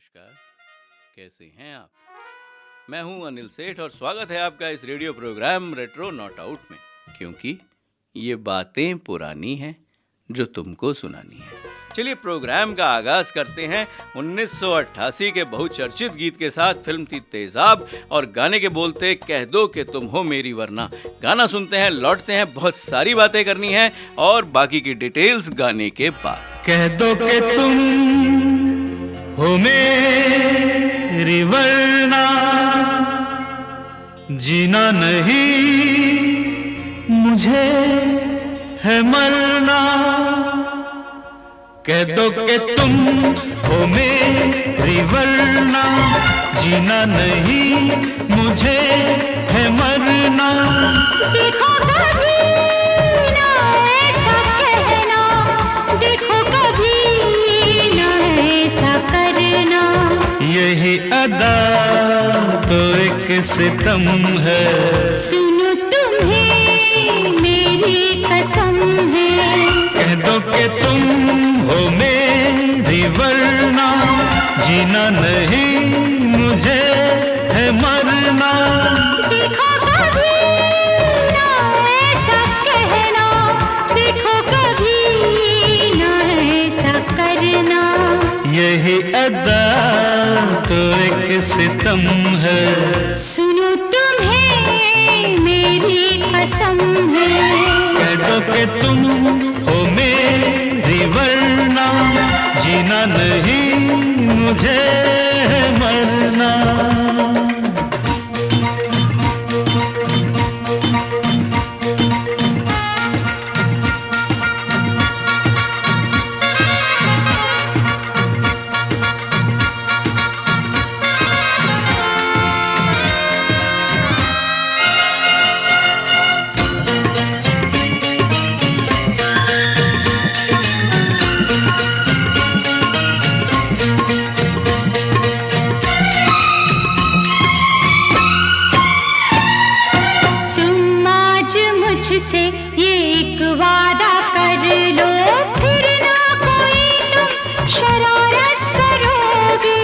नमस्कार, कैसे हैं आप? मैं हूं अनिल सेठ और स्वागत है आपका इस radio program retro not out में, क्योंकि ये बातें पुरानी हैं जो तुमको सुनानी है। चलिए प्रोग्राम का आगाज करते हैं 1988 के बहुचर्चित गीत के साथ। फिल्म थी तेजाब और गाने के बोलते कह दो कि तुम हो मेरी वरना। गाना सुनते हैं, लौटते हैं, बहुत सारी बातें करनी है और बाकी की डिटेल्स गाने के बाद। कह दो कि तुम हो मेरी वरना, जीना नहीं मुझे है मरना। कह दो कि तुम हो मेरी वरना, जीना नहीं मुझे है मरना। देखो कभी ना ऐसा कहना, देखो कभी ना ऐसा करना। यही अदा तो एक सितम है, सुनो तुम्हें मेरी कसम है। कह दो कि तुम हो मेरी वरना, जीना नहीं मुझे है मरना। देखो कभी ना ऐसा कहना, देखो कभी ना ऐसा करना। यही अदा तो एक सितम है, सुनो तुम्हें मेरी कसम है। कह दो कि तुम हो मेरी वरना, जीना नहीं मुझे है मरना। तुम आज मुझसे ये एक वादा कर लो, फिर ना कोई तुम शरारत करोगे।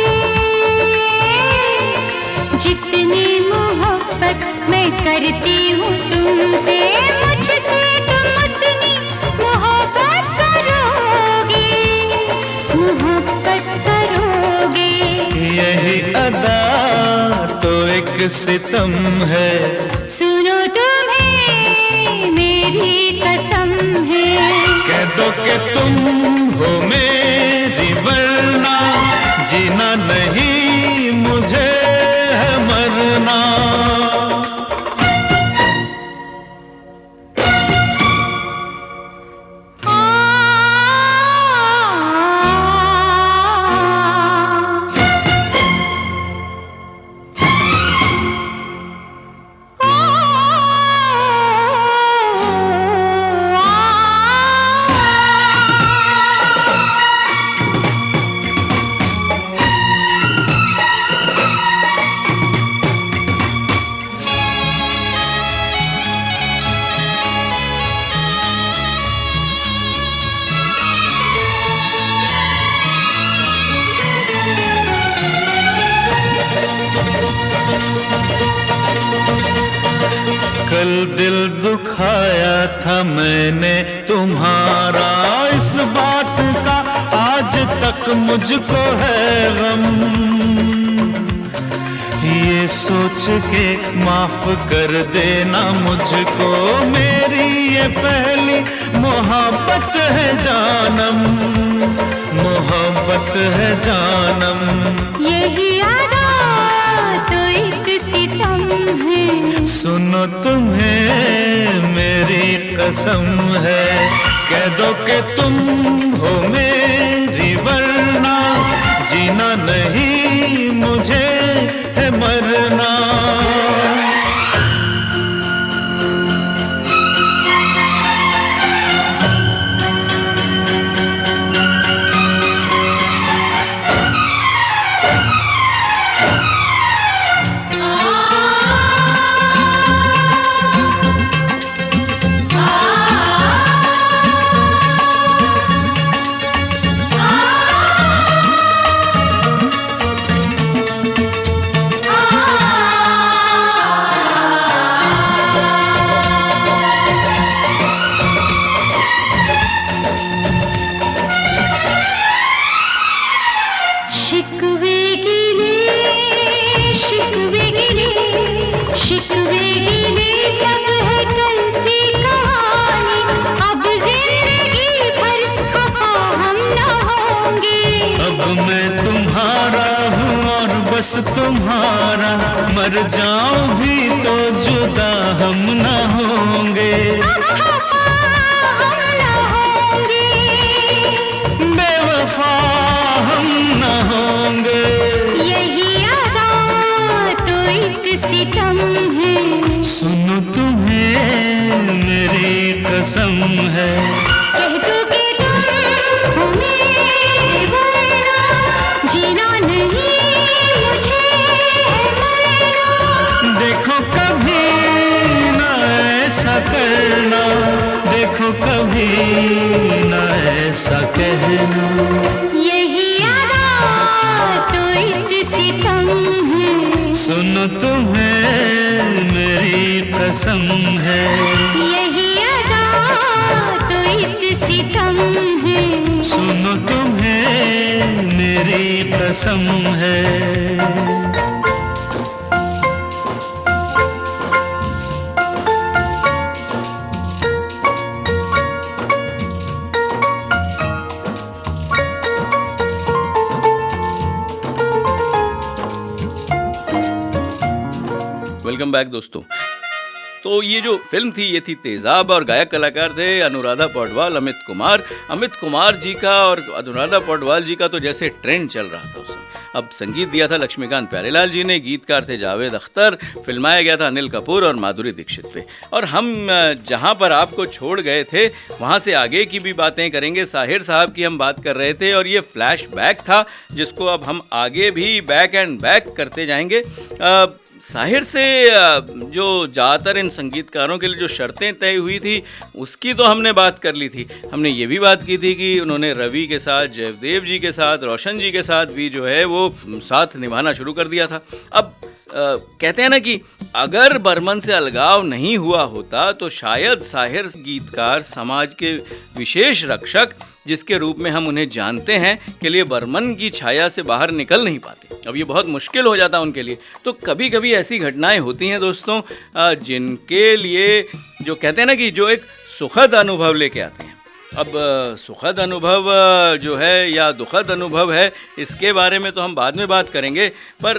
जितनी मोहब्बत मैं करती हूँ तुमसे, मुझसे तुम उतनी मोहब्बत करोगे, मोहब्बत करोगे। यही अदा तो एक सितम है, सुनो तुम्हें मेरी कसम है। कह दो कि तुम हो मेरी वरना, जीना नहीं मुझे है मरना। कल दिल दुखाया था मैंने तुम्हारा, इस बात का आज तक मुझको है गम। ये सोच के माफ कर देना मुझको, मेरी ये पहली मोहब्बत है जानम, मोहब्बत है जानम। यही अदा तो एक सितम है, सुनो तुम्हें मेरी कसम है। कह दो कि तुम हो मेरी वरना, जीना नहीं मुझे है मरना। शिकवे गिले शिकवे गिले शिकवे गिले सब है कल की कहानी। अब जिंदगी भर खफा हम न होंगे। अब मैं तुम्हारा हूँ और बस तुम्हारा, मर जाऊं भी तो जुदा हम न होंगे। अब खफा हम न होंगे। बेवफा हम न होंगे। यही अदा तो एक सितम है। सुनो तुम्हें मेरी कसम है, कह दो कि तुम हो मेरे वरना जीना नहीं मुझे है मरना। देखो कभी न ऐसा करना, देखो कभी न ऐसा कहना। यही अदा तो एक सितम है। सुनो तुम्हें मेरी कसम है, यही अदा तो एक सितम है। सुनो तुम्हें मेरी कसम है। वेलकम बैक दोस्तों। तो ये जो फिल्म थी ये थी तेजाब और गायक कलाकार थे अनुराधा पौडवाल, अमित कुमार जी का और अनुराधा पौडवाल जी का तो जैसे ट्रेंड चल रहा था उस समय। अब संगीत दिया था लक्ष्मीकांत प्यारेलाल जी ने, गीतकार थे जावेद अख्तर, फिल्माया गया था अनिल कपूर और माधुरी दीक्षित पे। और हम जहाँ पर आपको छोड़ गए थे वहाँ से आगे की भी बातें करेंगे। साहिर साहब की हम बात कर रहे थे और ये फ्लैश बैक था जिसको अब हम आगे भी बैक एंड बैक करते जाएंगे। साहिर से जो ज़्यादातर इन संगीतकारों के लिए जो शर्तें तय हुई थी उसकी तो हमने बात कर ली थी। हमने ये भी बात की थी कि उन्होंने रवि के साथ, जयदेव जी के साथ, रोशन जी के साथ भी जो है वो साथ निभाना शुरू कर दिया था। अब कहते हैं ना कि अगर बर्मन से अलगाव नहीं हुआ होता तो शायद साहिर गीतकार, समाज के विशेष रक्षक जिसके रूप में हम उन्हें जानते हैं के लिए बर्मन की छाया से बाहर निकल नहीं पाते। अब ये बहुत मुश्किल हो जाता उनके लिए। तो कभी कभी ऐसी घटनाएं होती हैं दोस्तों जिनके लिए जो कहते हैं ना कि जो एक सुखद अनुभव लेके आते हैं। अब सुखद अनुभव जो है या दुखद अनुभव है इसके बारे में तो हम बाद में बात करेंगे, पर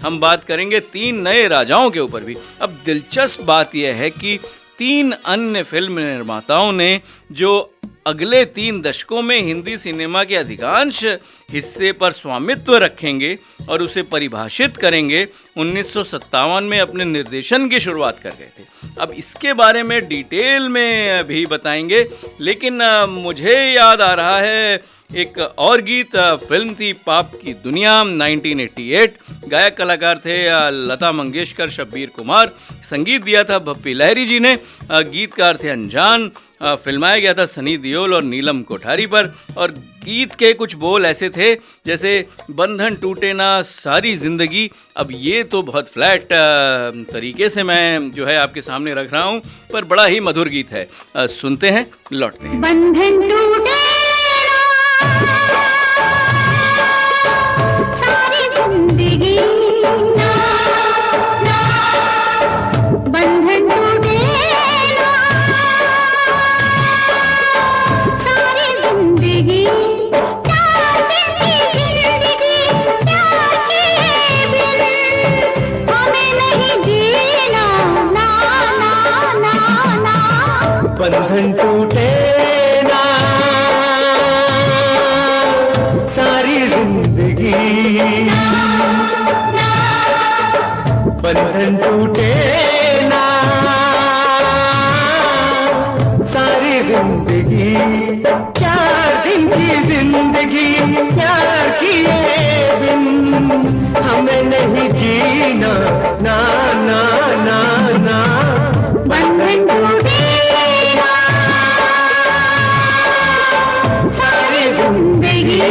हम बात करेंगे 3 नए राजाओं के ऊपर भी। अब दिलचस्प बात यह है कि 3 अन्य फिल्म निर्माताओं ने जो अगले 3 दशकों में हिंदी सिनेमा के अधिकांश हिस्से पर स्वामित्व रखेंगे और उसे परिभाषित करेंगे, 1957 में अपने निर्देशन की शुरुआत कर गए थे। अब इसके बारे में डिटेल में भी बताएंगे, लेकिन मुझे याद आ रहा है एक और गीत। फिल्म थी पाप की दुनिया 1988। गायक कलाकार थे लता मंगेशकर, शब्बीर कुमार, संगीत दिया था भप्पी लहरी जी ने, गीतकार थे अनजान, फिल्माया गया था सनी देओल और नीलम कोठारी पर। और गीत के कुछ बोल ऐसे थे जैसे बंधन टूटे ना सारी जिंदगी। अब ये तो बहुत फ्लैट तरीके से मैं जो है आपके सामने रख रहा हूँ, पर बड़ा ही मधुर गीत है। सुनते हैं, लौटते हैं। बंधन टूटे सारी जिंदगी, बंधन टूटे सारी जिंदगी, प्यार की जिंदगी, प्यार किए बिन हमें नहीं जीना, ना ना ना ना। बंधन टूटे ना सारी जिंदगी, बंधन टूटे ना सारी जिंदगी, 4 दिन की जिंदगी प्यार किए बिन हमें नहीं जीना, ना ना ना ना। बंधन टूटे सारी जिंदगी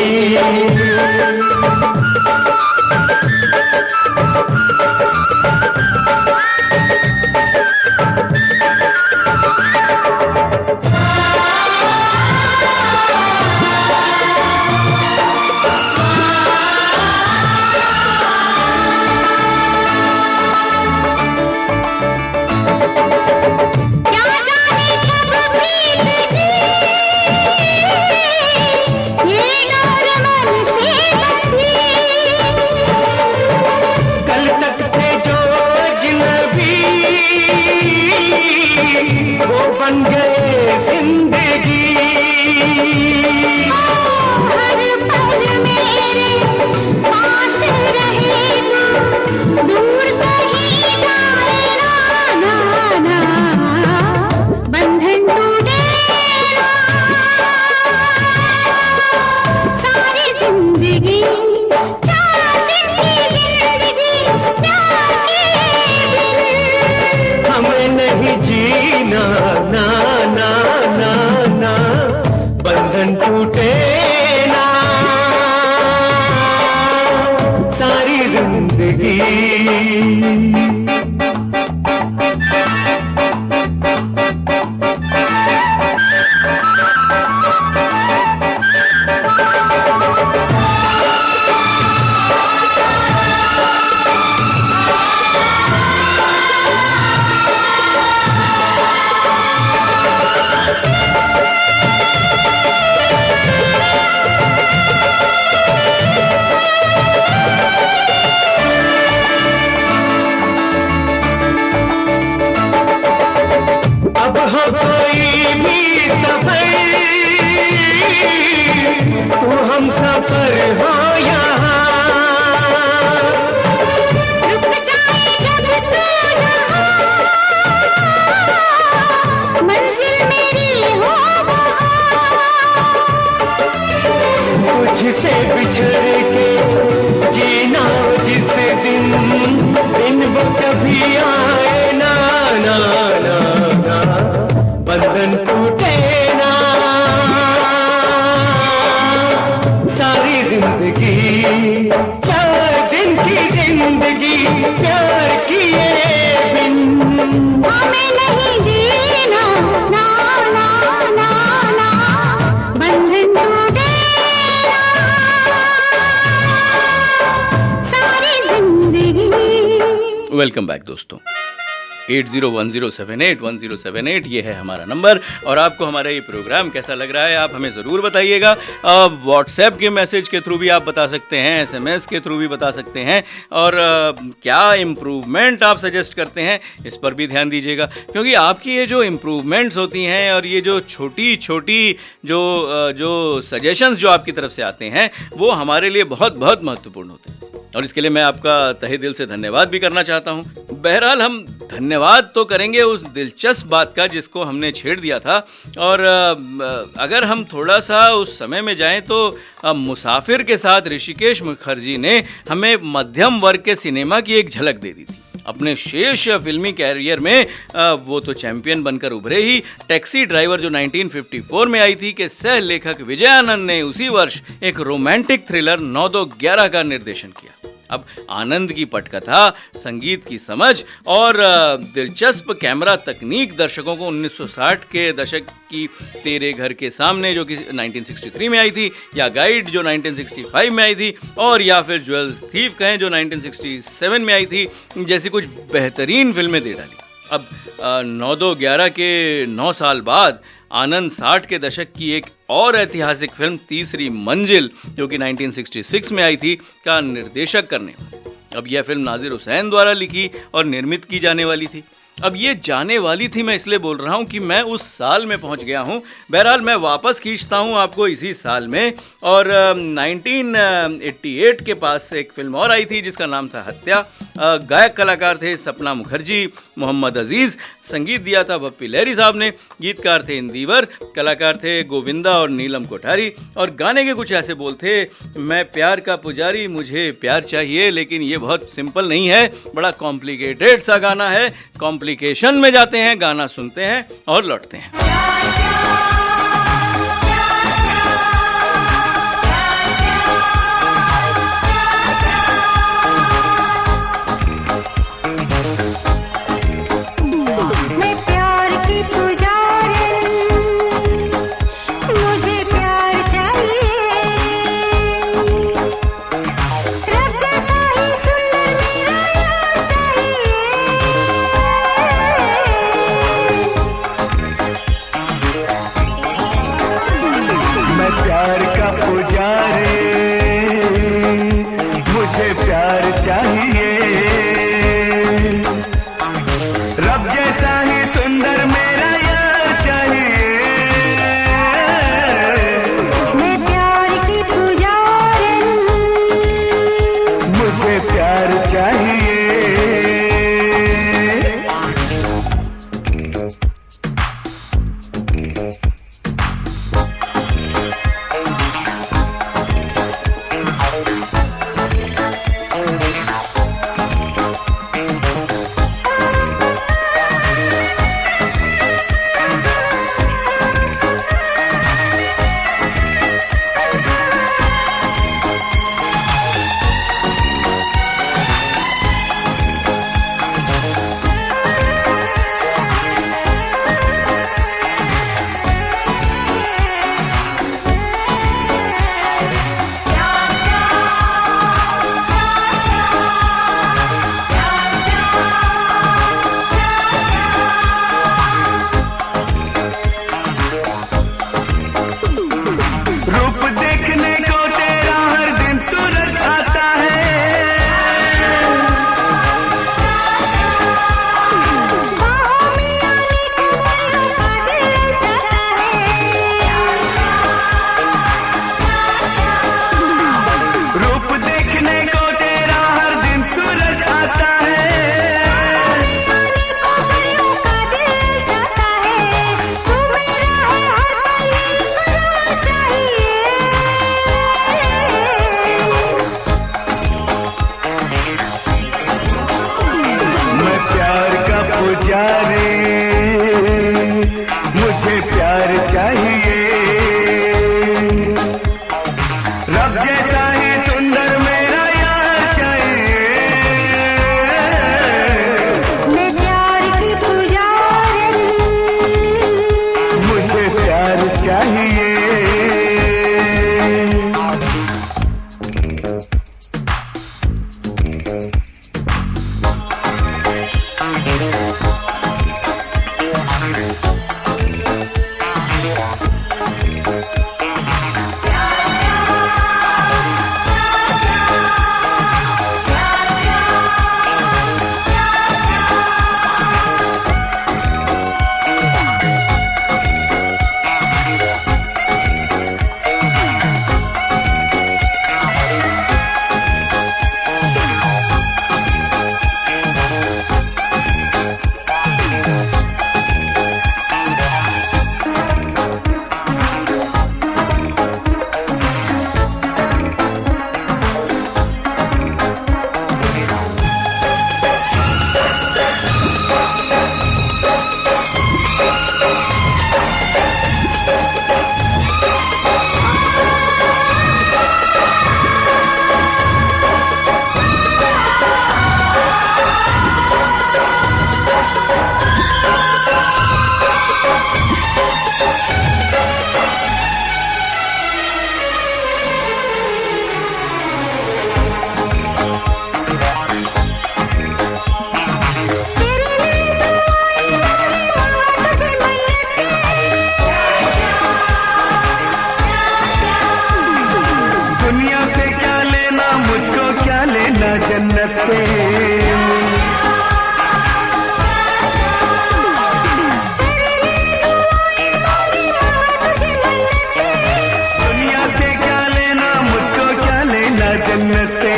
जिंदगी। अब हो कोई भी सफर, तू हम सफर हो यहाँ। रुक जाए जब तू यहाँ, मंजिल मेरी हो तुझसे बिछड़ के जीना जिस दिन, दिन वो कभी आए ना, ना ना ना, बंधन टूटे ना। सारी जिंदगी 4 दिन की जिंदगी प्यार किए बिन, हमें नहीं जीना, ना ना ना ना, बंधन टूटे ना, सारी जिंदगी। वेलकम बैक दोस्तों। 8010781078 ये है हमारा नंबर। और आपको हमारा ये प्रोग्राम कैसा लग रहा है आप हमें ज़रूर बताइएगा। व्हाट्सएप के मैसेज के थ्रू भी आप बता सकते हैं, SMS के थ्रू भी बता सकते हैं, और क्या इम्प्रूवमेंट आप सजेस्ट करते हैं इस पर भी ध्यान दीजिएगा, क्योंकि आपकी ये जो इम्प्रूवमेंट्स होती हैं और ये जो छोटी छोटी जो सजेशंस जो आपकी तरफ से आते हैं वो हमारे लिए बहुत बहुत महत्वपूर्ण होते हैं, और इसके लिए मैं आपका तहे दिल से धन्यवाद भी करना चाहता हूँ। बहरहाल हम धन्यवाद तो करेंगे उस दिलचस्प बात का जिसको हमने छेड़ दिया था, और अगर हम थोड़ा सा उस समय में जाएं तो मुसाफिर के साथ ऋषिकेश मुखर्जी ने हमें मध्यम वर्ग के सिनेमा की एक झलक दे दी थी। अपने शेष फिल्मी कैरियर में वो तो चैंपियन बनकर उभरे ही। टैक्सी ड्राइवर जो 1954 में आई थी के सह लेखक विजय आनंद ने उसी वर्ष एक रोमांटिक थ्रिलर 9-2-11 का निर्देशन किया। अब आनंद की पटकथा, संगीत की समझ और दिलचस्प कैमरा तकनीक दर्शकों को 1960 के दशक की तेरे घर के सामने जो कि 1963 में आई थी, या गाइड जो 1965 में आई थी, और या फिर ज्वेल्स थीफ कहें जो 1967 में आई थी, जैसी कुछ बेहतरीन फिल्में दे डाली। अब 9-2-11 के 9 साल बाद आनंद 60 के दशक की एक और ऐतिहासिक फिल्म तीसरी मंजिल जो कि 1966 में आई थी का निर्देशक करने। अब यह फिल्म नाजिर हुसैन द्वारा लिखी और निर्मित की जाने वाली थी। अब ये जाने वाली थी मैं इसलिए बोल रहा हूँ कि मैं उस साल में पहुँच गया हूँ। बहरहाल मैं वापस खींचता हूँ आपको इसी साल में, और 1988 के पास एक फिल्म और आई थी जिसका नाम था हत्या। गायक कलाकार थे सपना मुखर्जी, मोहम्मद अजीज़, संगीत दिया था बप्पी लहरी साहब ने, गीतकार थे इंदिवर, कलाकार थे गोविंदा और नीलम कोठारी, और गाने के कुछ ऐसे बोल थे, मैं प्यार का पुजारी मुझे प्यार चाहिए। लेकिन ये बहुत सिंपल नहीं है, बड़ा कॉम्प्लिकेटेड सा गाना है। कॉम्प्लिकेशन में जाते हैं, गाना सुनते हैं और लौटते हैं। जन्नत से। दुनिया से क्या लेना, मुझको क्या लेना जन्नत से।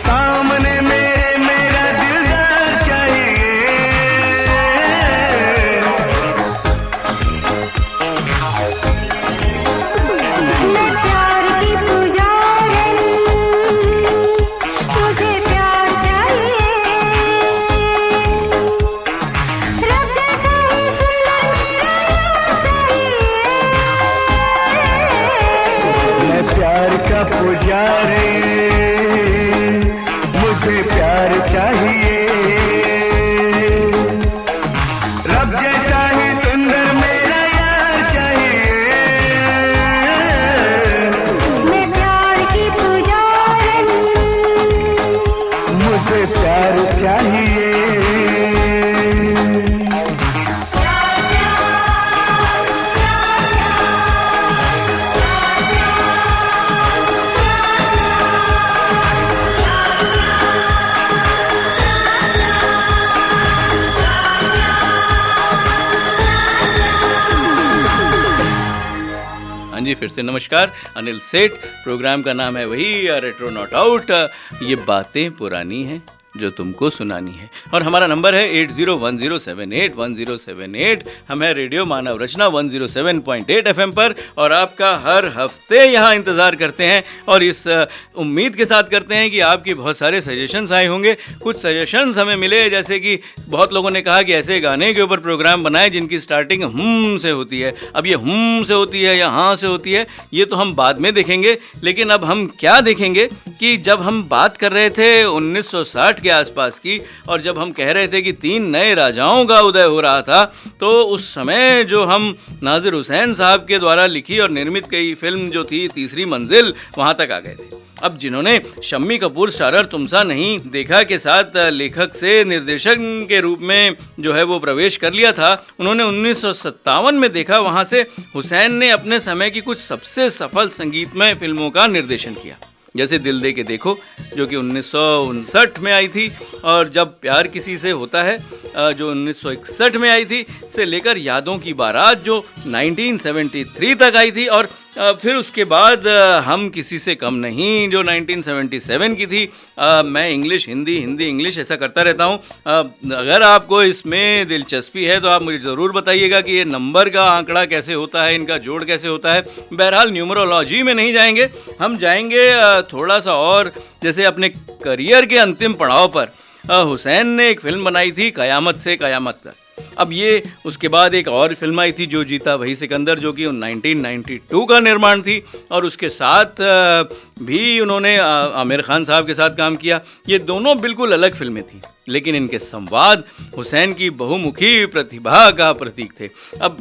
सामने मेरे मेरा दिलदार चाहिए। मैं प्यार की पुजारी, मुझे प्यार चाहिए। रब जैसा ही सुंदर मेरा यार चाहिए। मैं प्यार का पुजारी, मुझे प्यार चाहिए। रब जैसा ही सुंदर मेरा यार चाहिए। मैं प्यार की पुजारी, मुझे प्यार चाहिए। हाँ जी, फिर से नमस्कार। अनिल सेठ, प्रोग्राम का नाम है वही रेट्रो नॉट आउट। ये बातें पुरानी हैं जो तुमको सुनानी है, और हमारा नंबर है 8010781078। हम है रेडियो मानव रचना 107.8 FM पर, और आपका हर हफ्ते यहाँ इंतज़ार करते हैं, और इस उम्मीद के साथ करते हैं कि आपके बहुत सारे सजेशंस आए होंगे। कुछ सजेशंस हमें मिले, जैसे कि बहुत लोगों ने कहा कि ऐसे गाने के ऊपर प्रोग्राम बनाए जिनकी स्टार्टिंग से होती है। अब ये से होती है या हाँ से होती है, ये तो हम बाद में देखेंगे। लेकिन अब हम क्या देखेंगे कि जब हम बात कर रहे थे 1960 के आसपास की, और जब हम कह रहे थे कि 3 नए राजाओं का उदय हो रहा था, तो उस समय जो हम नाजिर हुसैन साहब के द्वारा लिखी और निर्मित कई फिल्म जो थी तीसरी मंजिल, वहां तक आ गए थे। अब जिन्होंने शम्मी कपूर स्टारर तुमसा नहीं देखा के साथ लेखक से निर्देशक के रूप में जो है वो प्रवेश कर लिया था, उन्होंने 1957 में देखा। वहां से हुसैन ने अपने समय की कुछ सबसे सफल संगीतमय फिल्मों का निर्देशन किया, जैसे दिल दे के देखो जो कि 1959 में आई थी, और जब प्यार किसी से होता है जो 1961 में आई थी, से लेकर यादों की बारात जो 1973 तक आई थी, और फिर उसके बाद हम किसी से कम नहीं जो 1977 की थी। मैं इंग्लिश हिंदी हिंदी इंग्लिश ऐसा करता रहता हूँ। अगर आपको इसमें दिलचस्पी है तो आप मुझे ज़रूर बताइएगा कि ये नंबर का आंकड़ा कैसे होता है, इनका जोड़ कैसे होता है। बहरहाल न्यूमरोलॉजी में नहीं जाएंगे, हम जाएंगे थोड़ा सा और, जैसे अपने करियर के अंतिम पड़ाव पर हुसैन ने एक फिल्म बनाई थी कयामत से कयामत तक। अब ये उसके बाद एक और फिल्म आई थी जो जीता वही सिकंदर, जो कि 1992 का निर्माण थी, और उसके साथ भी उन्होंने आमिर खान साहब के साथ काम किया। ये दोनों बिल्कुल अलग फिल्में थी, लेकिन इनके संवाद हुसैन की बहुमुखी प्रतिभा का प्रतीक थे। अब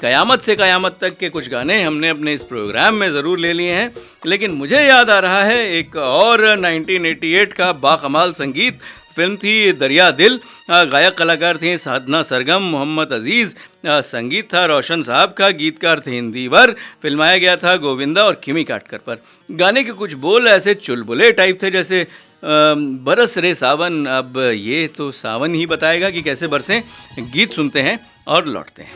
कयामत से कयामत तक के कुछ गाने हमने अपने इस प्रोग्राम में ज़रूर ले लिए हैं, लेकिन मुझे याद आ रहा है एक और 1988 का बाकमाल संगीत फिल्म थी दरिया दिल। गायक कलाकार थे साधना सरगम, मोहम्मद अजीज़, संगीत था रोशन साहब का, गीतकार थे इंदिवर, फिल्माया गया था गोविंदा और किमी काटकर पर। गाने के कुछ बोल ऐसे चुलबुले टाइप थे, जैसे बरस रे सावन। अब ये तो सावन ही बताएगा कि कैसे बरसें। गीत सुनते हैं और लौटते हैं।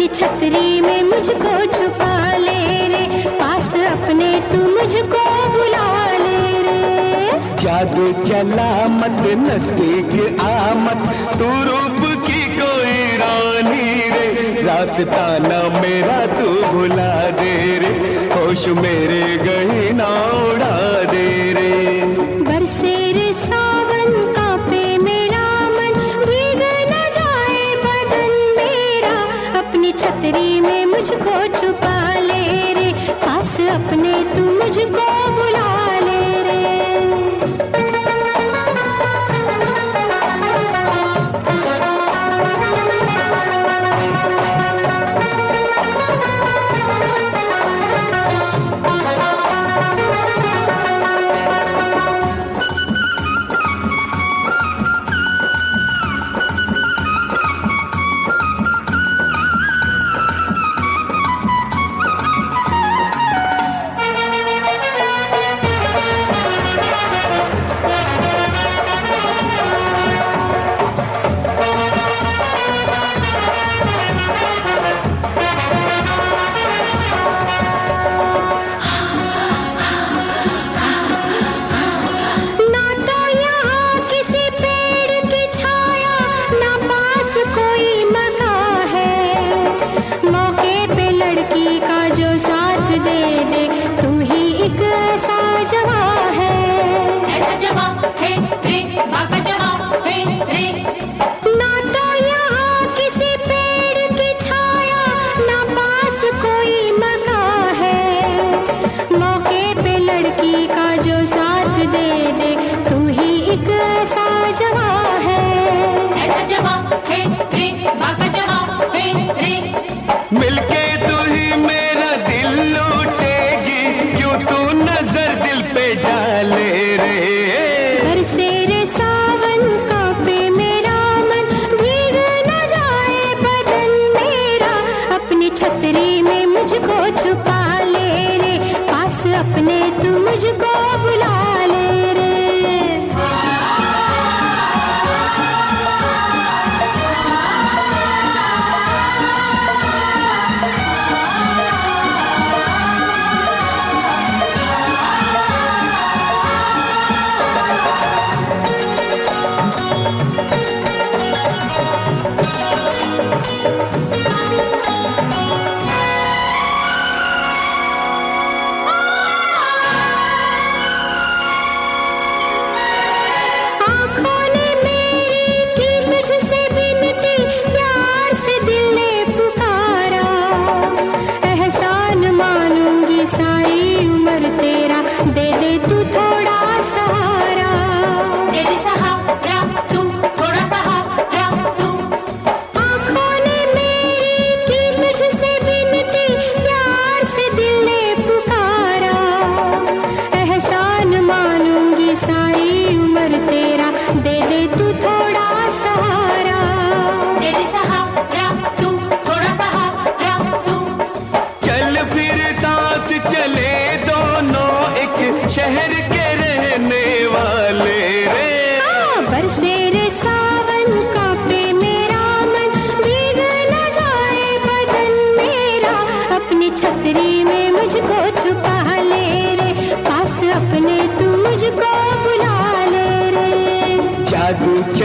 छतरी में मुझको छुपा ले रे, पास अपने तू मुझको बुला ले रे। जादू चला मत नजदीक आ मत, तू रूप की कोई रानी रे, रास्ता ना मेरा तू भुला दे रे, होश मेरे गई ना उड़ा दे रे। बरसे रे सावन कांपे मेरा मन, भीग न जाए बदन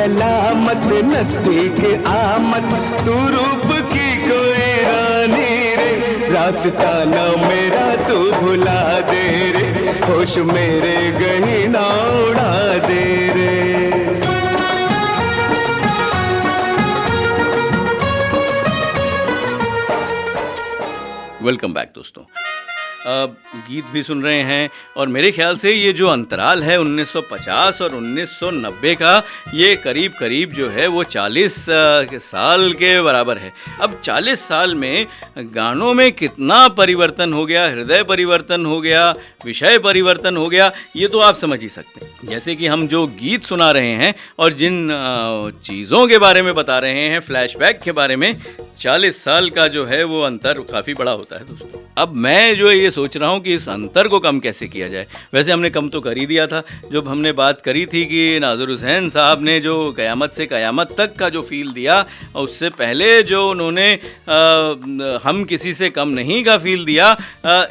गला मत, नजदीक आ मत, तू रूप की कोई रानी रे, रास्ता ना मेरा तू भुला दे रे, होश मेरे कहीं ना उड़ा दे रे। वेलकम बैक दोस्तों। गीत भी सुन रहे हैं और मेरे ख्याल से ये जो अंतराल है 1950 और 1990 का, ये करीब करीब जो है वो 40 साल के बराबर है। अब 40 साल में गानों में कितना परिवर्तन हो गया, हृदय परिवर्तन हो गया, विषय परिवर्तन हो गया, ये तो आप समझ ही सकते हैं। जैसे कि हम जो गीत सुना रहे हैं और जिन चीज़ों के बारे में बता रहे हैं, फ्लैशबैक के बारे में, 40 साल का जो है वो अंतर काफ़ी बड़ा होता है दोस्तों। अब मैं जो ये सोच रहा हूँ कि इस अंतर को कम कैसे किया जाए। वैसे हमने कम तो कर ही दिया था जब हमने बात करी थी कि नाज़िर हुसैन साहब ने जो क़यामत से क़यामत तक का जो फ़ील दिया, उससे पहले जो उन्होंने हम किसी से कम नहीं का फ़ील दिया,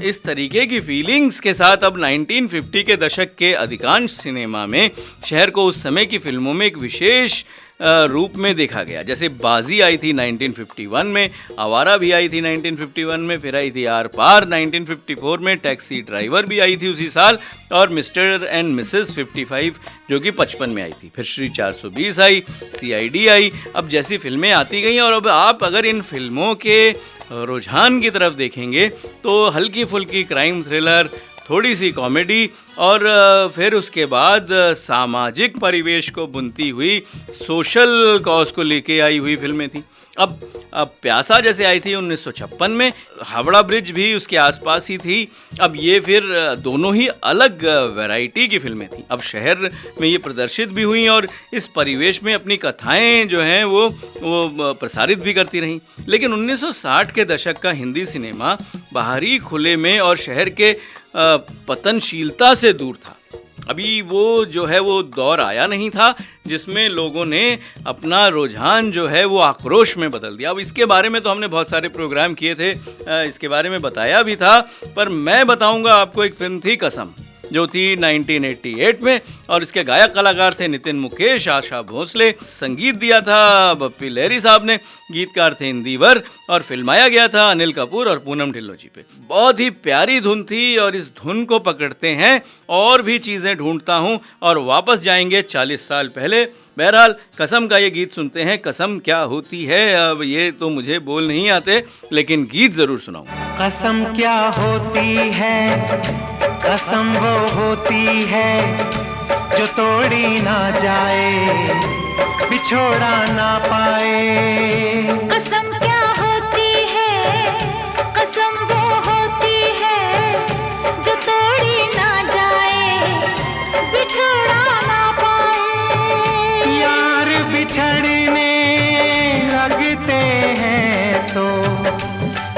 इस तरीके की फीलिंग्स के साथ अब 1950 के दशक के अधिकांश सिनेमा में शहर को उस समय की फ़िल्मों में एक विशेष रूप में देखा गया। जैसे बाजी आई थी 1951 में, आवारा भी आई थी 1951 में, फिर आई थी आर पार 1954 में, टैक्सी ड्राइवर भी आई थी उसी साल, और मिस्टर एंड मिसेस 55 जो कि 55 में आई थी। फिर श्री 420 आई, CID आई। अब जैसी फिल्में आती गई और अब आप अगर इन फिल्मों के रुझान की तरफ देखेंगे तो हल्की फुल्की क्राइम थ्रिलर, थोड़ी सी कॉमेडी और फिर उसके बाद सामाजिक परिवेश को बुनती हुई सोशल कॉज को लेके आई हुई फिल्में थी। अब प्यासा जैसे आई थी 1956 में, हावड़ा ब्रिज भी उसके आसपास ही थी। अब ये फिर दोनों ही अलग वैरायटी की फिल्में थी। अब शहर में ये प्रदर्शित भी हुई और इस परिवेश में अपनी कथाएं जो हैं वो प्रसारित भी करती रहीं। लेकिन 1960 के दशक का हिंदी सिनेमा बाहरी खुले में और शहर के पतनशीलता से दूर था। अभी वो जो है वो दौर आया नहीं था जिसमें लोगों ने अपना रुझान जो है वो आक्रोश में बदल दिया। अब इसके बारे में तो हमने बहुत सारे प्रोग्राम किए थे, इसके बारे में बताया भी था, पर मैं बताऊंगा आपको। एक फिल्म थी कसम, जो थी 1988 में, और इसके गायक कलाकार थे नितिन मुकेश, आशा भोसले। संगीत दिया था बप्पी लहरी साहब ने, गीतकार थे इंदिवर, और फिल्माया गया था अनिल कपूर और पूनम ढिल्लों जी पे। बहुत ही प्यारी धुन थी और इस धुन को पकड़ते हैं और भी चीज़ें ढूंढता हूँ और वापस जाएंगे 40 साल पहले। बहरहाल कसम का ये गीत सुनते हैं। कसम क्या होती है, अब ये तो मुझे बोल नहीं आते, लेकिन गीत ज़रूर सुनाऊँ। कसम क्या होती है, कसम वो होती है जो तोड़ी ना जाए, बिछोड़ा ना पाए। कसम क्या होती है, कसम वो होती है जो तोड़ी ना जाए, बिछोड़ा ना पाए। यार बिछड़ने लगते हैं तो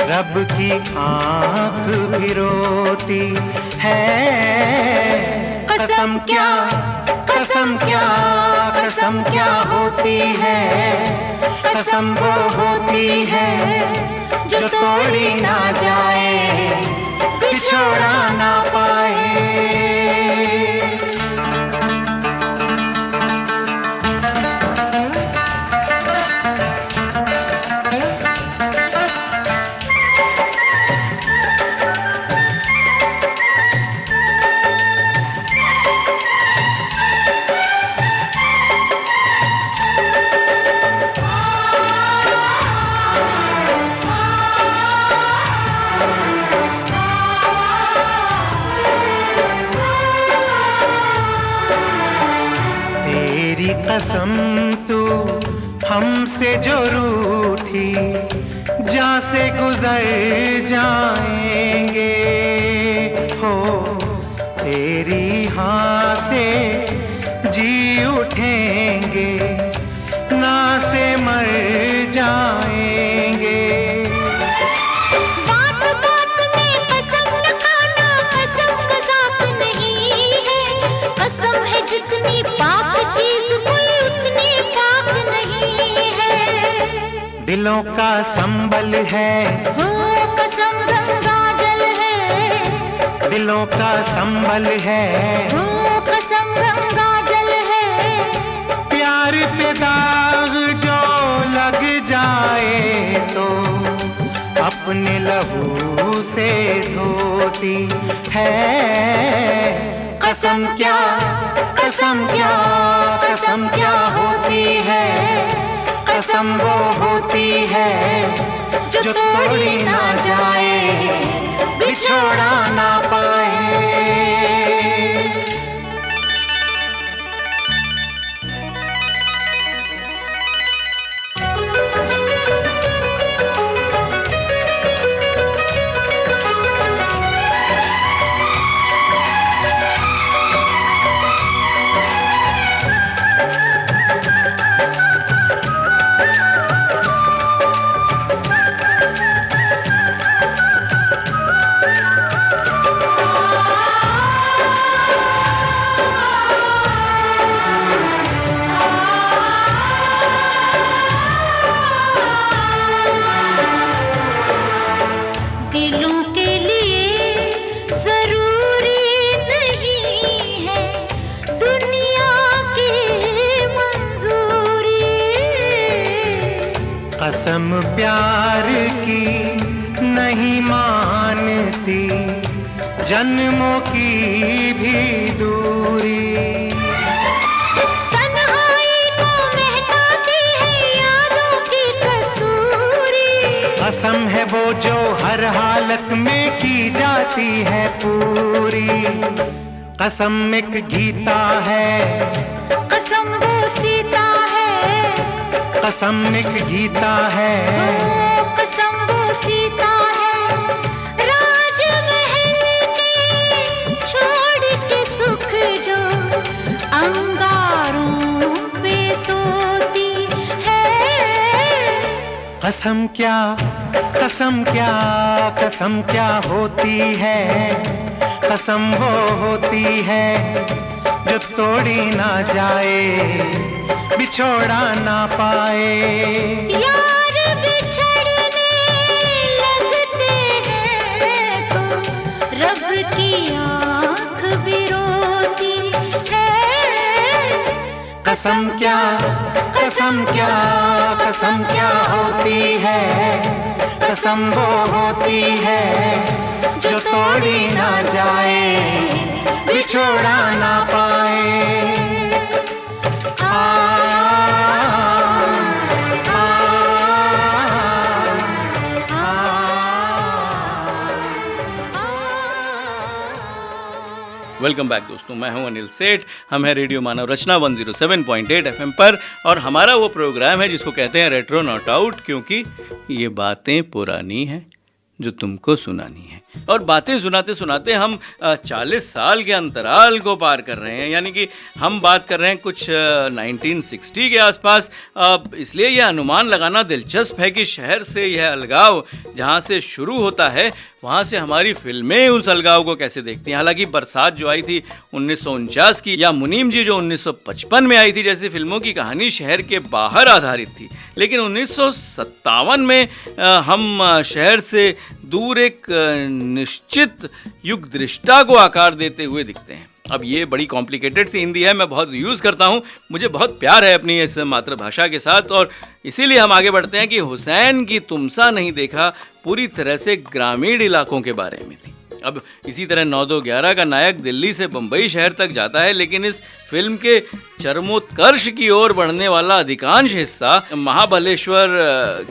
रब की आँख भी रोती है। कसम क्या, कसम क्या, कसम क्या होती है, कसम वो होती है जो तोड़ी ना जाए, बिछोड़ा ना पाए। कसम तू हमसे जो रूठी, जहाँ से गुजर जाएंगे हो, तेरी हाँ से जी उठेंगे, ना से मर जाएंगे। बात बात में कसम न खाना, कसम मजाक नहीं है। कसम है जितनी पाक चीज कोई उतनी पाक नहीं है। दिलों का संबल है, हो कसम गंगा जल है। दिलों का संबल है, हो कसम गंगा जल है। प्यार प्यार पे दाग जो लग जाए तो अपने लहू से धोती है। कसम क्या कसम क्या कसम क्या होती है, कसम वो होती है जो तोड़ी ना जाए, बिछोड़ा ना पाए। कसम प्यार की नहीं मानती, जन्मों की भी दूरी। तन्हाई को महकाती है यादों की कस्तूरी। कसम है वो जो हर हालत में की जाती है पूरी। कसम एक गीता है, कसम वो सीता है। कसम एक गीता है, कसम वो सीता है। राजमहल के छोड़ के सुख जो अंगारों पे सोती है। कसम क्या कसम क्या कसम क्या होती है, कसम वो होती है जो तोड़ी ना जाए, बिछोड़ा ना पाए। यार बिछड़ने लगते हैं तो रब की आँख भी रोती है। कसम क्या कसम क्या कसम क्या होती है, कसम वो होती है जो तोड़ी ना जाए, बिछोड़ा ना पाए। वेलकम बैक दोस्तों, मैं हूं अनिल सेठ। हम हैं रेडियो मानव रचना 107.8 FM पर, और हमारा वो प्रोग्राम है जिसको कहते हैं रेट्रो नॉट आउट, क्योंकि ये बातें पुरानी हैं जो तुमको सुनानी है। और बातें सुनाते सुनाते हम 40 साल के अंतराल को पार कर रहे हैं, यानी कि हम बात कर रहे हैं कुछ 1960 के आसपास। इसलिए यह अनुमान लगाना दिलचस्प है कि शहर से यह अलगाव जहाँ से शुरू होता है, वहाँ से हमारी फिल्में उस अलगाव को कैसे देखती हैं। हालांकि बरसात जो आई थी 1949 की, या मुनीम जी जो 1955 में आई थी, जैसी फिल्मों की कहानी शहर के बाहर आधारित थी। लेकिन 1957 में हम शहर से दूर एक निश्चित युग दृष्टा को आकार देते हुए दिखते हैं। अब ये बड़ी कॉम्प्लिकेटेड सी हिंदी है, मैं बहुत यूज़ करता हूँ, मुझे बहुत प्यार है अपनी इस मातृभाषा के साथ, और इसीलिए हम आगे बढ़ते हैं कि हुसैन की तुमसा नहीं देखा पूरी तरह से ग्रामीण इलाकों के बारे में थी। अब इसी तरह 9-2-11 का नायक दिल्ली से बम्बई शहर तक जाता है, लेकिन इस फिल्म के चरमोत्कर्ष की ओर बढ़ने वाला अधिकांश हिस्सा महाबलेश्वर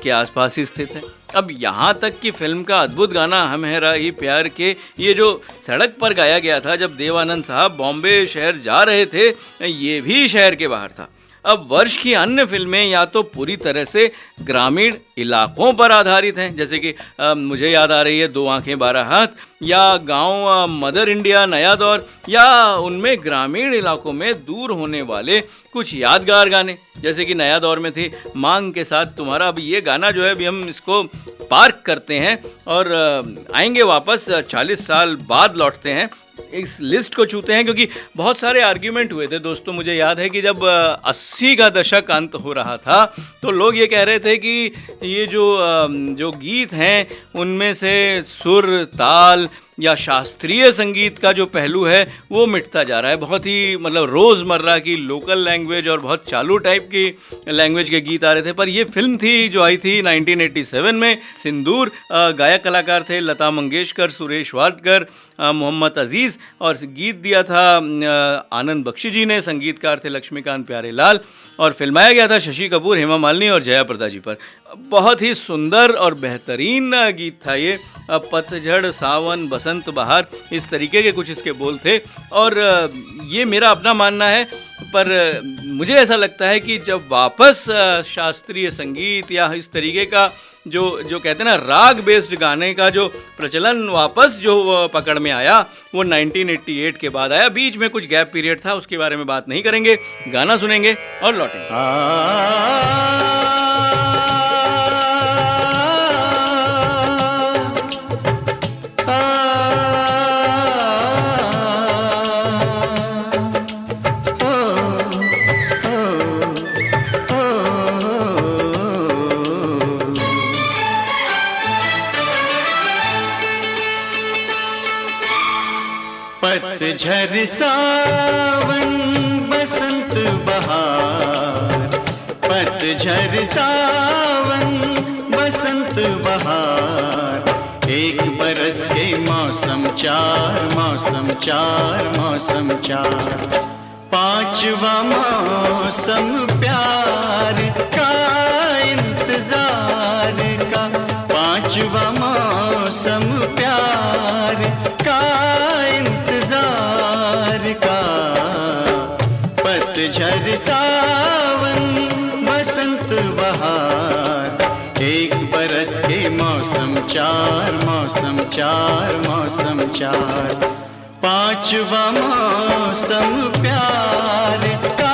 के आसपास ही स्थित है। अब यहाँ तक कि फिल्म का अद्भुत गाना हम है राही प्यार के, ये जो सड़क पर गाया गया था जब देवानंद साहब बॉम्बे शहर जा रहे थे, ये भी शहर के बाहर था। अब वर्ष की अन्य फिल्में या तो पूरी तरह से ग्रामीण इलाकों पर आधारित हैं, जैसे कि मुझे याद आ रही है 2 आंखें 12 हाथ, या गांव मदर इंडिया नया दौर, या उनमें ग्रामीण इलाकों में दूर होने वाले कुछ यादगार गाने, जैसे कि नया दौर में थी मांग के साथ तुम्हारा। अब ये गाना जो है, अभी हम इसको पार्क करते हैं और आएंगे वापस 40 साल बाद लौटते हैं, इस लिस्ट को छूते हैं, क्योंकि बहुत सारे आर्ग्यूमेंट हुए थे दोस्तों। मुझे याद है कि जब 80 का दशक अंत हो रहा था तो लोग ये कह रहे थे कि ये जो गीत हैं उनमें से सुर, ताल या शास्त्रीय संगीत का जो पहलू है वो मिटता जा रहा है। बहुत ही मतलब रोज़मर्रा की लोकल लैंग्वेज और बहुत चालू टाइप की लैंग्वेज के गीत आ रहे थे। पर ये फिल्म थी जो आई थी 1987 में, सिंदूर। गायक कलाकार थे लता मंगेशकर, सुरेश वाडकर, मोहम्मद अजीज़, और गीत दिया था आनंद बख्शी जी ने, संगीतकार थे लक्ष्मीकांत प्यारेलाल, और फिल्माया गया था शशि कपूर, हेमा मालिनी और जया प्रदा जी पर। बहुत ही सुंदर और बेहतरीन गीत था ये। पतझड़, सावन, बसंत, बहार, इस तरीके के कुछ इसके बोल थे। और ये मेरा अपना मानना है, पर मुझे ऐसा लगता है कि जब वापस शास्त्रीय संगीत या इस तरीके का जो कहते हैं ना राग बेस्ड गाने का जो प्रचलन वापस जो पकड़ में आया, वो 1988 के बाद आया। बीच में कुछ गैप पीरियड था, उसके बारे में बात नहीं करेंगे। गाना सुनेंगे और लौटेंगे। पतझड़, सावन, बसंत, बहार, पतझड़, सावन, बसंत, बहार, एक बरस के मौसम चार, मौसम चार, मौसम चार, पांचवा मौसम प्यार का इंतजार का, पांचवा मौसम प्यार का का, पतझड़, सावन, बसंत, बहार, एक बरस के मौसम चार, मौसम चार, मौसम चार, पांचवा मौसम प्यार का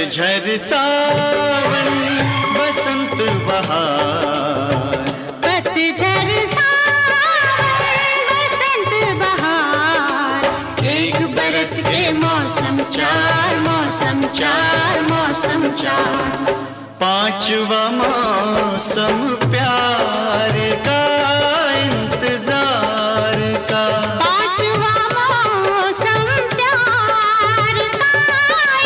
पतझड़, सावन, बसंत, बहार, पतझड़, सावन, बसंत, बहार, एक बरस के मौसम चार, मौसम चार, मौसम चार, पांचवा मौसम प्यार का इंतजार का, पांचवा मौसम प्यार का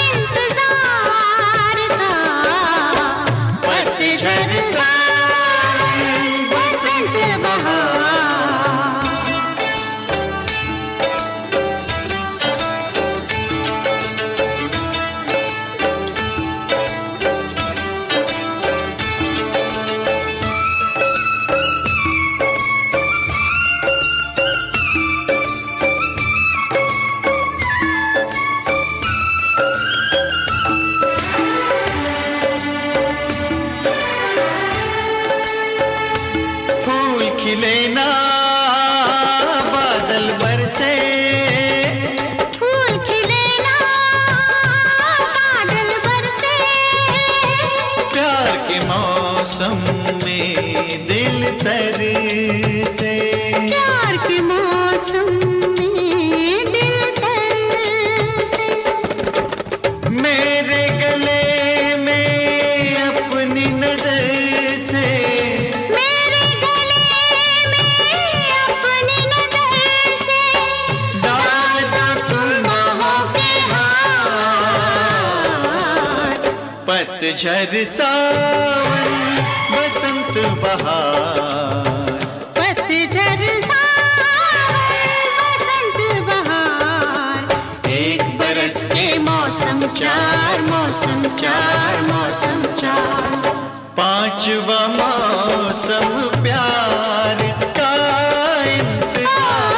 इंतजार का, पतझड़, सावन, बसंत, बहार। खिले ना बादल बरसे, फूल खिले ना बादल बरसे, प्यार के मौसम में दिल तर से, प्यार के मौसम में दिल तर से, मेरे गले में अपनी नजर से, मेरे गले में अपनी नजर से, डाल दो तुम बाहों के हाथ, पतझड़ सावन बसंत बहार, पतझड़ सावन बसंत बहार, एक बरस के मौसम चार, मौसम चार, मौसम चार, पांचवा मौसम प्यार का इंतजार,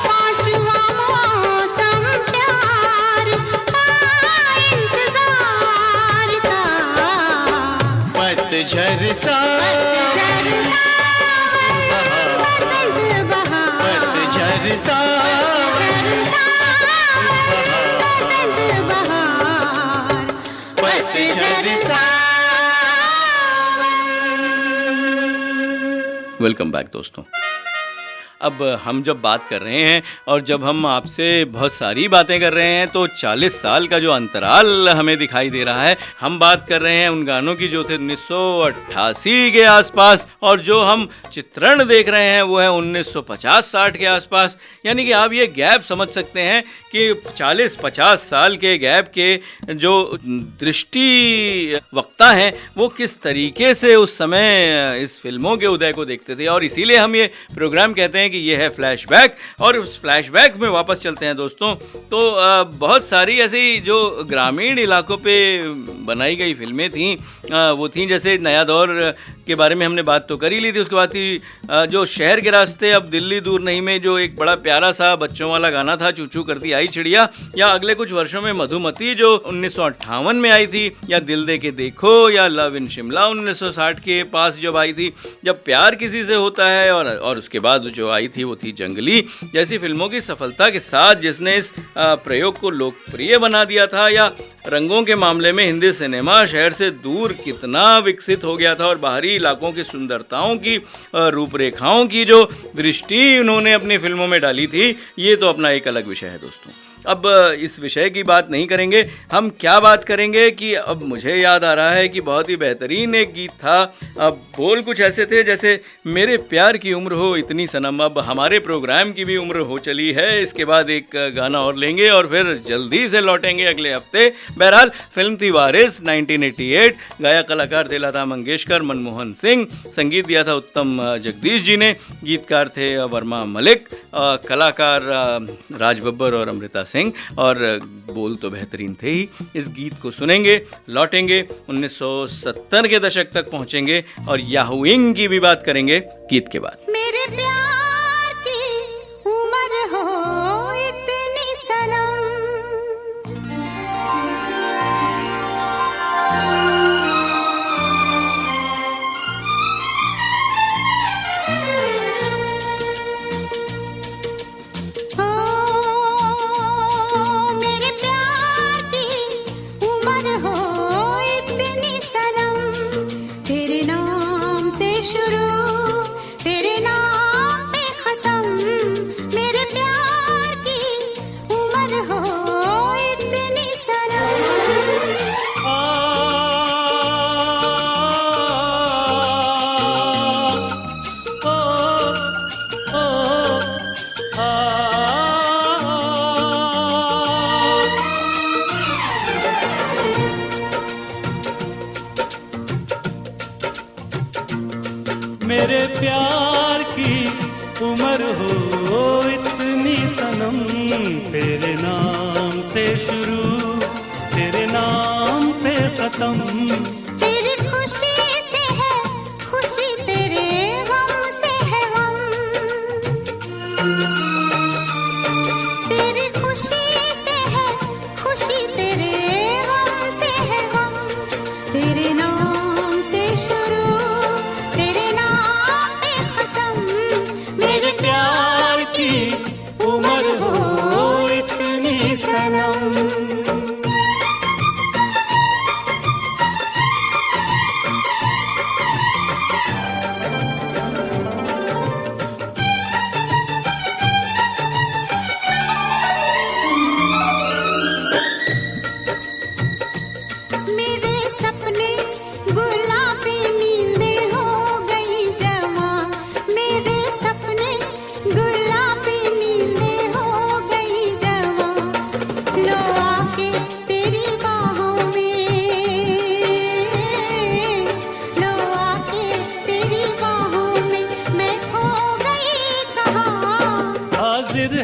पांचवा मौसम प्यार का इंतजार का, पतझड़ सावन बसंत बहार, पतझड़ सावन बसंत बहार, पतझड़ सावन। वेलकम बैक दोस्तों। अब हम जब बात कर रहे हैं और जब हम आपसे बहुत सारी बातें कर रहे हैं तो 40 साल का जो अंतराल हमें दिखाई दे रहा है, हम बात कर रहे हैं उन गानों की जो थे 1988 के आसपास, और जो हम चित्रण देख रहे हैं वो है 1950-60 के आसपास। यानी कि आप ये गैप समझ सकते हैं कि 40-50 साल के गैप के जो दृष्टि वक्ता हैं वो किस तरीके से उस समय इस फिल्मों के उदय को देखते थे। और इसीलिए हम ये प्रोग्राम कहते हैं कि ये है फ्लैशबैक। और उस फ्लैशबैक में वापस चलते हैं दोस्तों, तो बहुत सारी ऐसी जो ग्रामीण इलाकों पे बनाई गई फिल्में थीं, वो थीं जैसे नया दौर के बारे में हमने बात तो कर ही ली थी। उसके बाद थी जो शहर के रास्ते अब दिल्ली दूर नहीं में जो एक बड़ा प्यारा सा बच्चों वाला गाना था, चू चू करती आई चिड़िया, या अगले कुछ वर्षों में मधुमती जो 1958 में आई थी, या दिल दे के देखो, या लव इन शिमला 1960 के पास जब आई थी, जब प्यार किसी से होता है, और उसके बाद जो आई थी वो थी जंगली जैसी फिल्मों की सफलता के साथ जिसने इस प्रयोग को लोकप्रिय बना दिया था। या रंगों के मामले में हिंदी सिनेमा शहर से दूर कितना विकसित हो गया था और बाहरी इलाकों की सुंदरताओं की रूपरेखाओं की जो दृष्टि उन्होंने अपनी फिल्मों में डाली थी, ये तो अपना एक अलग विषय है दोस्तों। अब इस विषय की बात नहीं करेंगे, हम क्या बात करेंगे कि अब मुझे याद आ रहा है कि बहुत ही बेहतरीन एक गीत था। अब बोल कुछ ऐसे थे जैसे मेरे प्यार की उम्र हो इतनी सनम। अब हमारे प्रोग्राम की भी उम्र हो चली है, इसके बाद एक गाना और लेंगे और फिर जल्दी से लौटेंगे अगले हफ्ते। बहरहाल फिल्म थी वारिस 1988, गाया कलाकार थे लता मंगेशकर, मनमोहन सिंह, संगीत दिया था उत्तम जगदीश जी ने, गीतकार थे वर्मा मलिक, कलाकार राज बब्बर और अमृता सिंह, और बोल तो बेहतरीन थे ही। इस गीत को सुनेंगे, लौटेंगे 1970 के दशक तक पहुंचेंगे और याहुइंग की भी बात करेंगे गीत के बाद। मेरे प्यार की उम्र हो इतनी सनम, मेरे प्यार की उम्र हो इतनी सनम, तेरे नाम से शुरू तेरे नाम पे खत्म, मेरे प्यार की उम्र हो इतनी सनम। मेरे प्यार की उम्र हो इतनी सनम, तेरे नाम से शुरू तेरे नाम पे खत्म, तेरी खुशी से है खुशी, तेरे गम से है गम, तेरी खुशी से है खुशी, तेरे गम से है गम, तेरे नाम से शुरू तेरे नाम पे खत्म, मेरे प्यार की उम्र हो इतनी सनम।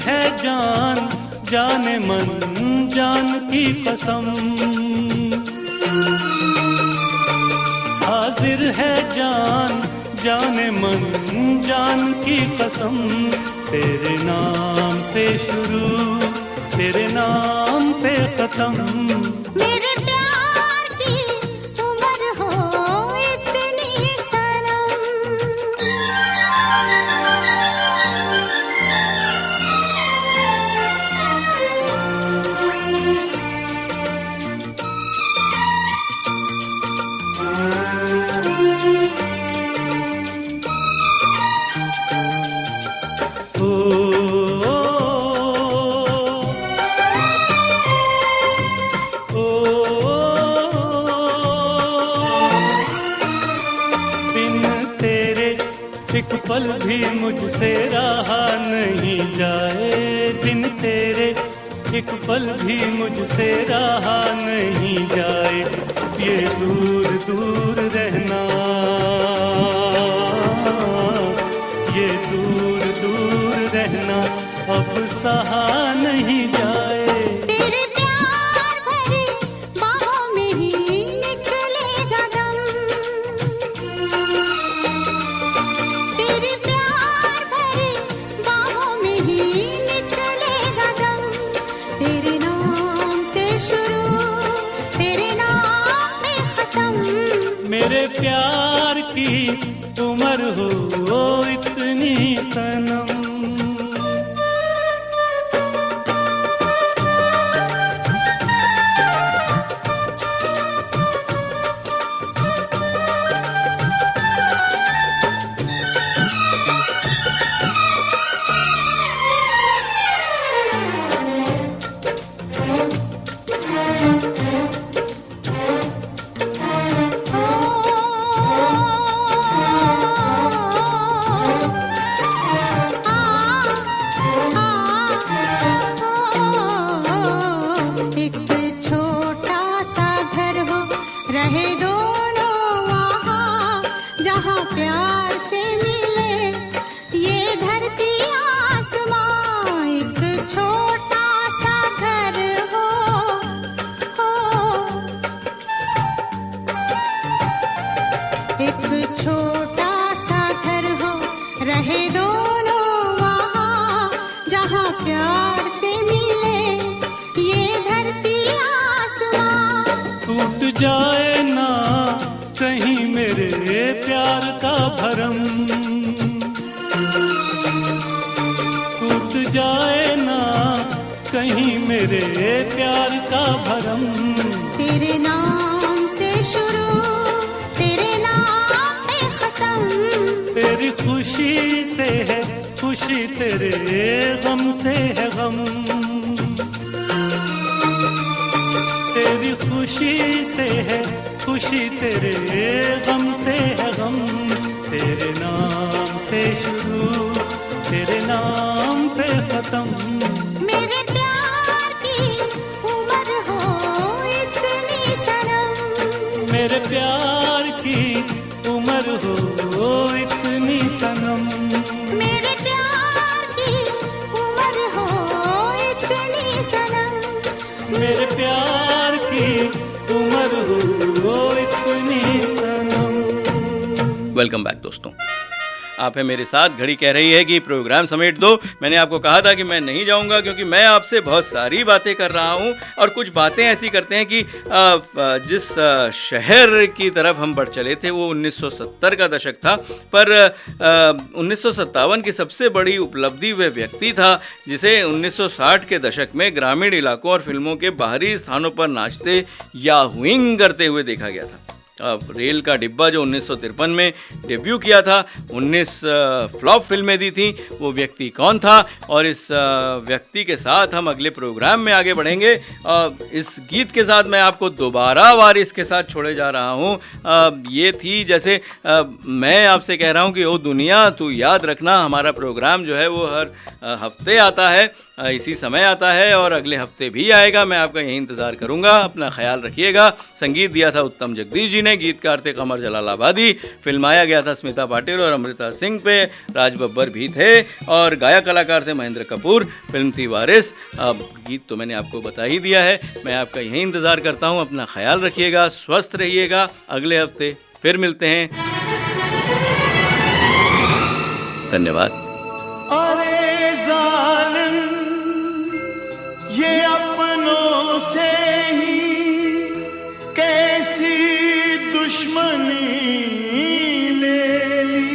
है जान जाने मन जान की कसम, हाजिर है जान जाने मन जान की कसम, तेरे नाम से शुरू तेरे नाम पे खत्म। मेरे प्यार की उम्र हो इतनी सनम, एक पल भी मुझसे रहा नहीं जाए, दिन तेरे एक पल भी मुझसे रहा नहीं जाए, ये दूर दूर रहना, ये दूर दूर रहना अब सहा नहीं जाए। तेरे प्यार भरी बाहों में ही निकलेगा दम, तेरे प्यार भरी बाहों में ही निकलेगा दम, तेरे नाम से शुरू तेरे नाम पे खत्म। मेरे प्यार की उम्र हो इतनी सनम। प्यार से मिले ये धरती आसमां, टूट जाए ना कहीं मेरे प्यार का भरम, टूट जाए ना कहीं मेरे प्यार का भरम। तेरे नाम से शुरू तेरे नाम पे खत्म, तेरी खुशी से है खुशी तेरे गम से है गम, तेरी खुशी से है खुशी तेरे गम से है गम, तेरे नाम से शुरू तेरे नाम पे खत्म। मेरे प्यार की उम्र हो इतनी सनम, मेरे प्यार की उम्र हो इतनी सनम, मेरे प्यार की उम्र हो इतनी सनम, मेरे प्यार की उम्र हो इतनी सनम। वेलकम बैक दोस्तों, आप है मेरे साथ। घड़ी कह रही है कि प्रोग्राम समेट दो। मैंने आपको कहा था कि मैं नहीं जाऊंगा क्योंकि मैं आपसे बहुत सारी बातें कर रहा हूं और कुछ बातें ऐसी करते हैं कि जिस शहर की तरफ हम बढ़ चले थे वो 1970 का दशक था, पर 1957 की सबसे बड़ी उपलब्धि वह व्यक्ति था जिसे 1960 के दशक में ग्रामीण इलाकों और फिल्मों के बाहरी स्थानों पर नाचते या हुइंग करते हुए देखा गया था। रेल का डिब्बा जो 1953 में डेब्यू किया था, 19 फ्लॉप फिल्में दी थी, वो व्यक्ति कौन था और इस व्यक्ति के साथ हम अगले प्रोग्राम में आगे बढ़ेंगे। इस गीत के साथ मैं आपको दोबारा वारिस के साथ छोड़े जा रहा हूँ। ये थी जैसे मैं आपसे कह रहा हूँ कि ओ दुनिया तू याद रखना, हमारा प्रोग्राम जो है वो हर हफ्ते आता है इसी समय आता है और अगले हफ्ते भी आएगा। मैं आपका यही इंतज़ार करूंगा। अपना ख्याल रखिएगा। संगीत दिया था उत्तम जगदीश जी ने, गीतकार थे कमर जलालाबादी, फिल्माया गया था स्मिता पाटिल और अमृता सिंह पे, राज बब्बर भी थे और गायक कलाकार थे महेंद्र कपूर। फिल्म थी वारिस। अब गीत तो मैंने आपको बता ही दिया है। मैं आपका यही इंतज़ार करता हूँ। अपना ख्याल रखिएगा, स्वस्थ रहिएगा। अगले हफ्ते फिर मिलते हैं। धन्यवाद। अरे जालिम, ये अपनों से ही कैसी दुश्मनी ले ली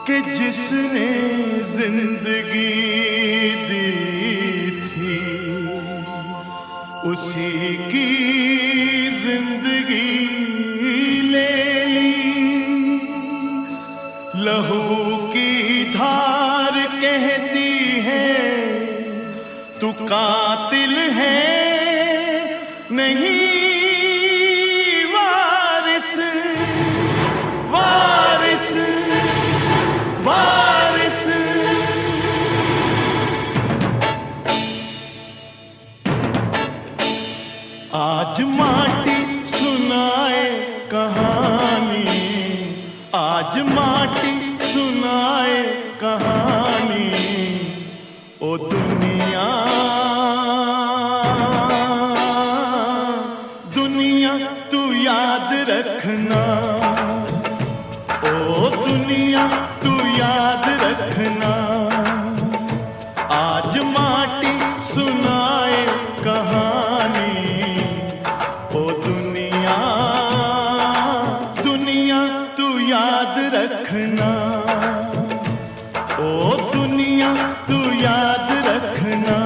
कि जिसने जिंदगी दी थी उसी की जिंदगी ले ली। लहू की धार कहती है तू कातिल है नहीं वारिस, वारिस, वारिस। आज माटी सुनाए कहानी, आज माटी सुनाए कहानी। ओ दुनिया, दुनिया तू याद रखना, ओ दुनिया तू याद रखना। आज माटी सुनाए कहानी, ओ दुनिया, दुनिया तू याद रखना, ओ दुनिया तू याद रखना।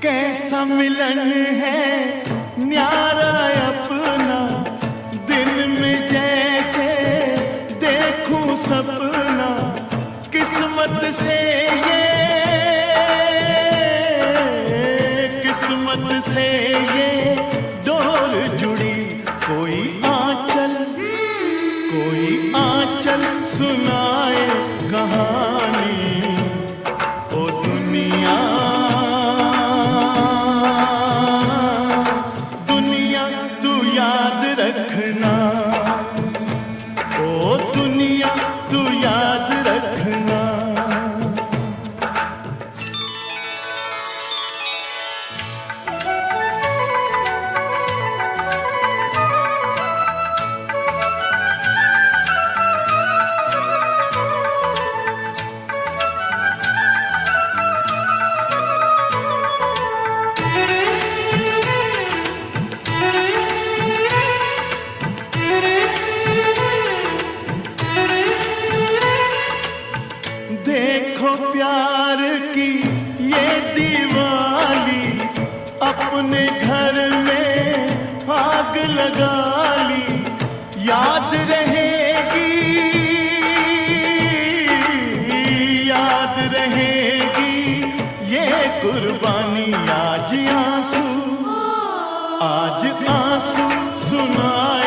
कैसा मिलन है न्यारा अपना, दिन में जैसे देखूं सपना। किस्मत से ये, किस्मत से ये डोर जुड़ी। कोई आंचल, कोई आंचल सुनाए कहानी। ओ दुनिया, दुनिया तू याद रखना, ओ दुनिया तू याद रखना। देखो प्यार की ये दीवाली, अपने घर में आग लगा ली। याद रहेगी, याद रहेगी ये कुर्बानी। आज आंसू, आज आंसू सुनाए